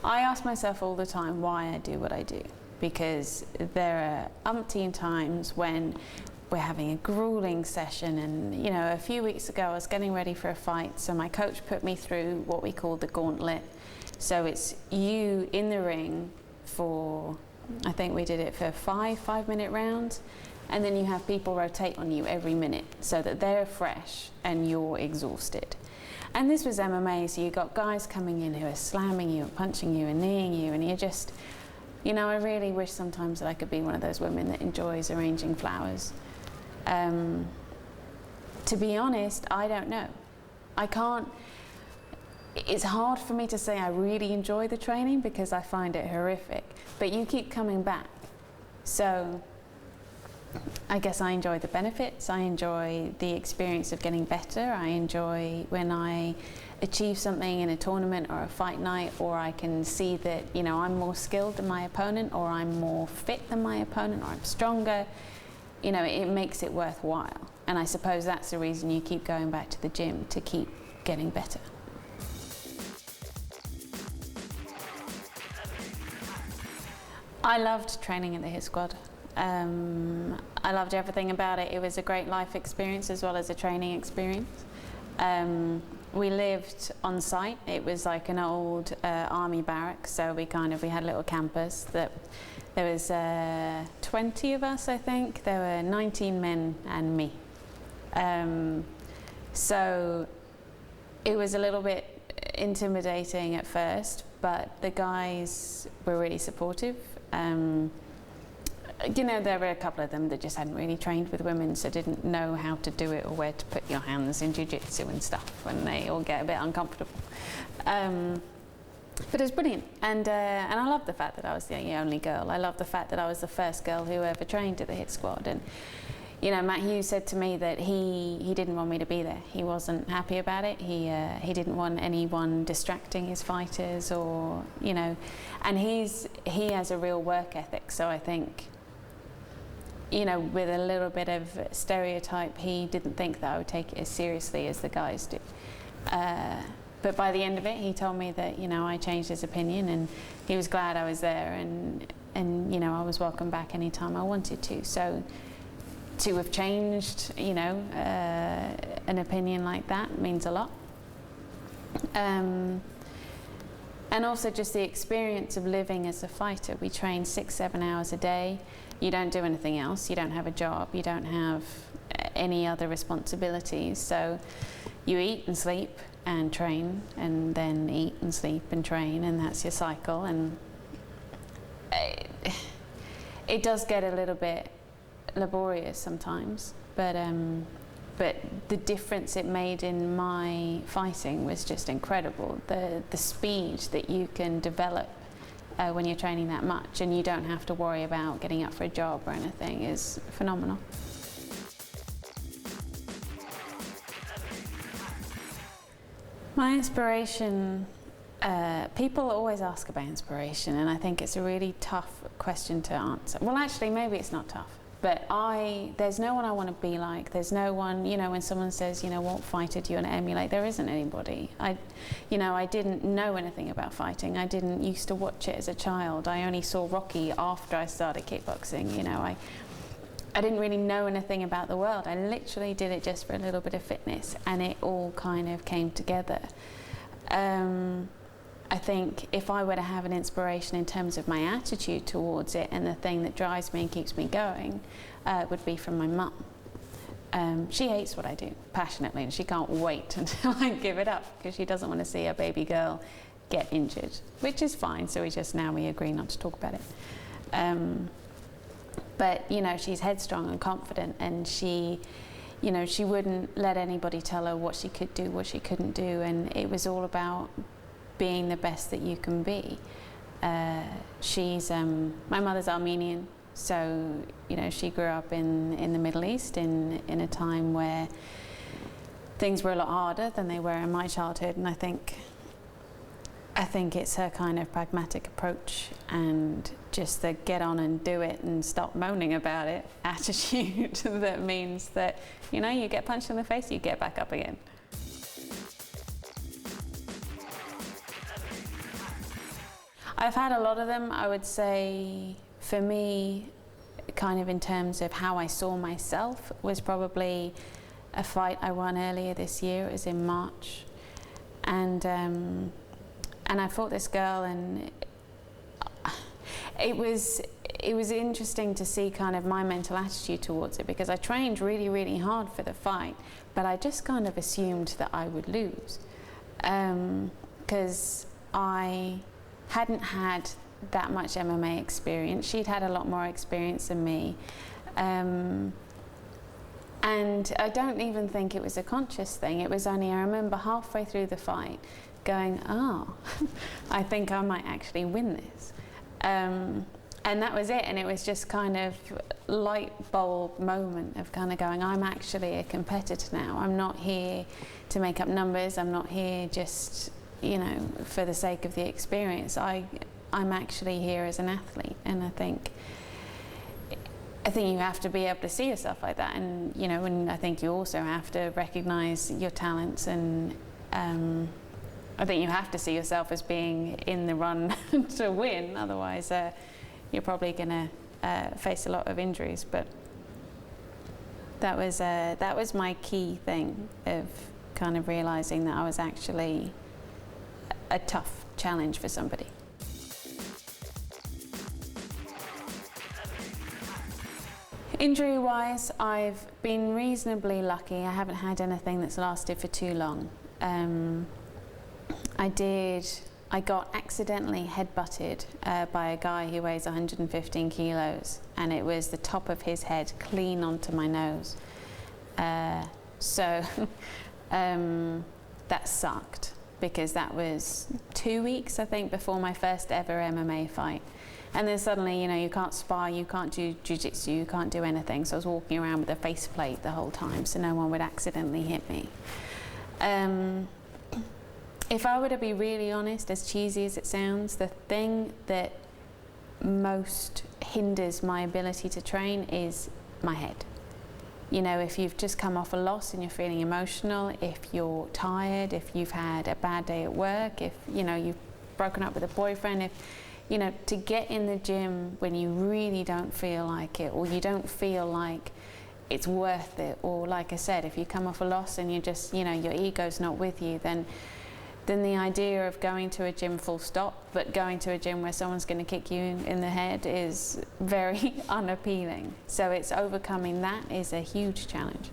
I ask myself all the time why I do what I do, because there are umpteen times when we're having a grueling session, and you know, a few weeks ago I was getting ready for a fight, so my coach put me through what we call the gauntlet. So it's you in the ring for, I think we did it for five-minute rounds, and then you have people rotate on you every minute so that they're fresh and you're exhausted. And this was MMA, so you got guys coming in who are slamming you and punching you and kneeing you, and you're just, you know, I really wish sometimes that I could be one of those women that enjoys arranging flowers. To be honest, I don't know. I can't, it's hard for me to say I really enjoy the training because I find it horrific, but you keep coming back. So I guess I enjoy the benefits, I enjoy the experience of getting better, I enjoy when I achieve something in a tournament or a fight night, or I can see that, you know, I'm more skilled than my opponent, or I'm more fit than my opponent, or I'm stronger. You know, it makes it worthwhile. And I suppose that's the reason you keep going back to the gym, to keep getting better. I loved training at the Hit Squad. I loved everything about it. It was a great life experience as well as a training experience. We lived on site. It was like an old army barracks, so we had little campers. There was 20 of us, I think. There were 19 men and me. So it was a little bit intimidating at first, but the guys were really supportive. You know, there were a couple of them that just hadn't really trained with women, so didn't know how to do it or where to put your hands in jiu-jitsu and stuff, when they all get a bit uncomfortable. But it was brilliant, and I love the fact that I was the only girl. I love the fact that I was the first girl who ever trained at the Hit Squad. And you know, Matt Hughes said to me that he didn't want me to be there. He wasn't happy about it. He didn't want anyone distracting his fighters, or you know, and he has a real work ethic. So I think, you know, with a little bit of stereotype, he didn't think that I would take it as seriously as the guys do. But by the end of it, he told me that, you know, I changed his opinion, and he was glad I was there, and you know, I was welcome back anytime I wanted to. So to have changed, you know, an opinion like that means a lot. And also just the experience of living as a fighter. We train 6-7 hours a day. You don't do anything else. You don't have a job. You don't have any other responsibilities. So you eat and sleep and train, and then eat and sleep and train, and that's your cycle. And it does get a little bit laborious sometimes, but the difference it made in my fighting was just incredible. The speed that you can develop when you're training that much, and you don't have to worry about getting up for a job or anything, is phenomenal. My inspiration, people always ask about inspiration, and I think it's a really tough question to answer. Well, actually, maybe it's not tough. But there's no one I want to be like. There's no one, you know, when someone says, you know, what fighter do you want to emulate? There isn't anybody. I didn't know anything about fighting. I didn't used to watch it as a child. I only saw Rocky after I started kickboxing. You know, I didn't really know anything about the world. I literally did it just for a little bit of fitness, and it all kind of came together. I think if I were to have an inspiration in terms of my attitude towards it, and the thing that drives me and keeps me going, would be from my mum. She hates what I do passionately, and she can't wait until I give it up, because she doesn't want to see a baby girl get injured, which is fine. So we agree not to talk about it. But you know, she's headstrong and confident, and she wouldn't let anybody tell her what she could do, what she couldn't do, and it was all about being the best that you can be. My mother's Armenian, So, you know, she grew up in the Middle East in a time where things were a lot harder than they were in my childhood, and I think it's her kind of pragmatic approach and just the get on and do it and stop moaning about it attitude that means that, you know, you get punched in the face, you get back up again. I've had a lot of them. I would say for me, kind of in terms of how I saw myself, was probably a fight I won earlier this year. It was in March, and I fought this girl, and it was interesting to see kind of my mental attitude towards it, because I trained really, really hard for the fight, but I just kind of assumed that I would lose, because I hadn't had that much MMA experience. She'd had a lot more experience than me. And I don't even think it was a conscious thing. It was only, I remember halfway through the fight going, oh, I think I might actually win this. And that was it. And it was just kind of light bulb moment of kind of going, I'm actually a competitor now. I'm not here to make up numbers. I'm not here just, you know, for the sake of the experience. I'm actually here as an athlete, and I think you have to be able to see yourself like that, and you know, and I think you also have to recognize your talents, and I think you have to see yourself as being in the run to win. Otherwise, you're probably going to face a lot of injuries. But that was my key thing of kind of realizing that I was actually a tough challenge for somebody. Injury-wise, I've been reasonably lucky. I haven't had anything that's lasted for too long. I got accidentally headbutted by a guy who weighs 115 kilos, and it was the top of his head clean onto my nose. So that sucked, because that was 2 weeks, I think, before my first ever MMA fight. And then suddenly, you know, you can't spar, you can't do jiu-jitsu, you can't do anything. So I was walking around with a faceplate the whole time, so no one would accidentally hit me. If I were to be really honest, as cheesy as it sounds, the thing that most hinders my ability to train is my head. You know, if you've just come off a loss and you're feeling emotional, if you're tired, if you've had a bad day at work, if, you know, you've broken up with a boyfriend, if, you know, to get in the gym when you really don't feel like it, or you don't feel like it's worth it, or like I said, if you come off a loss and you just, you know, your ego's not with you, then the idea of going to a gym full stop, but going to a gym where someone's going to kick you in the head is very unappealing. So it's overcoming that is a huge challenge.